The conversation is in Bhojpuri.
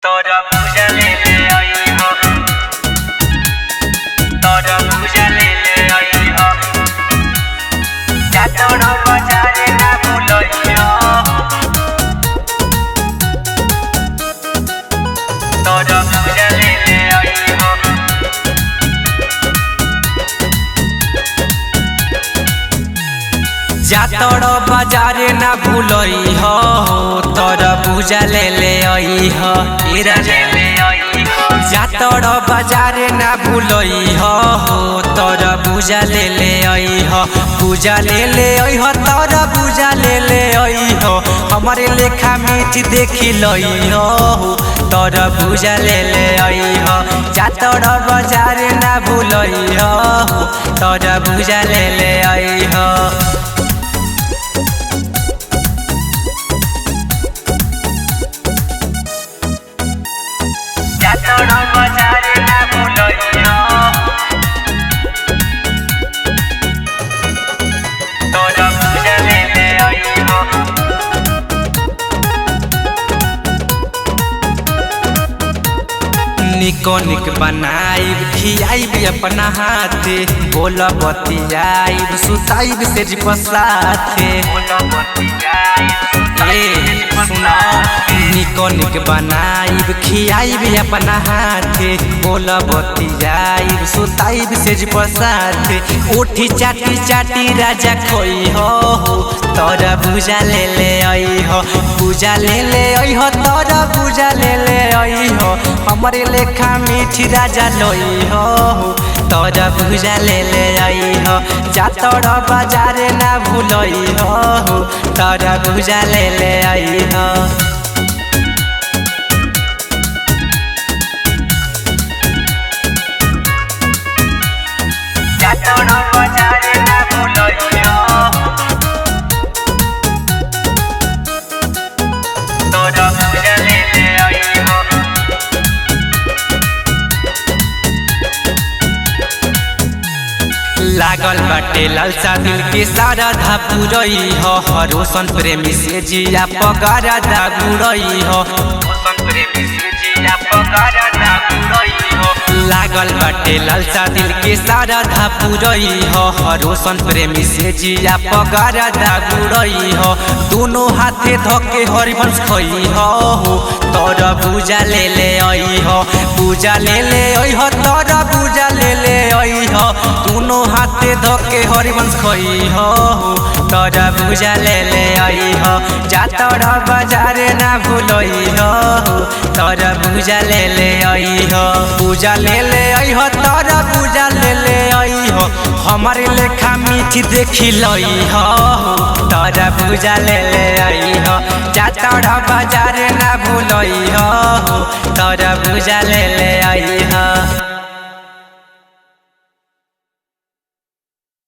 तोरा पूजा ले आई हो, तोरा पूजा ले आई हो। जा तोरा बाजारे ना भूलइयो, तोरा पूजा ले आई हो। जा तोरा बाजारे ना भूलई हो, तोरा पूजा ले आई हो। जा तोरा बाजारे ना भूलई हो, तोरा पूजा ले आई हो। पूजा ले आई हो, तोरा पूजा ले आई हो। हमारे लेखा मीठ देखी लई हो, तोरा पूजा ले आई हो। जा तोरा बाजारे ना भूलई हो, तोरा पूजा ले आई हो। जा तोरा बाजारे ना भूलइयो, तोरा पूजा ले आई हो। निको निक बनाइब खियाइब अपना हाथे, बोल बतियाइब सुताइब तेज पसाथे। निको निक बनाइब खियाइब अपना हाथे, बोल बतियाइब सुताइब तेज पसाथे। उठी चाटी चाटी राजा खोई हो, तोरा पूजा ले आई हो। पूजा ले आई हो, तोरा पूजा ले आई हो। हमारे लेखा मीठी राजा लोई हो, तोरा पूजा ले आई हो। जा तोरा बाजारे ना भूलई हो, तोरा पूजा ले आई हो। जा तोरा बाजारे ना भूलइयो, तोरा पूजा ले आई हो। लागल बाटे लालसा दिल के सारा धा पुरई हो, रोशन प्रेमी से जिया पगारा दा गुरई हो। लागल बाटे लालसा दिल के सारा धा पुरई हो, रोशन प्रेमी से जिया पगारा दा गुरई हो। दोनों हाथे धोके हरिवंश खई हो, तोरा पूजा ले आई हो। पूजा ले आई हो, तोरा पूजा ले आई हो। दोनों हाथे धोके हरिवंश खई हो, तोरा पूजा ले आई हो। जा तोरा बाजारे ना भूलई हो, तोरा पूजा ले आई हो। पूजा ले आई हो, तोरा पूजा ले आई हो। हमारे लेखा मीठी देखी लई हो, तोरा पूजा ले आई हो। जा तोरा बाजारे ना भूलई हो, तोरा पूजा ले आई हो।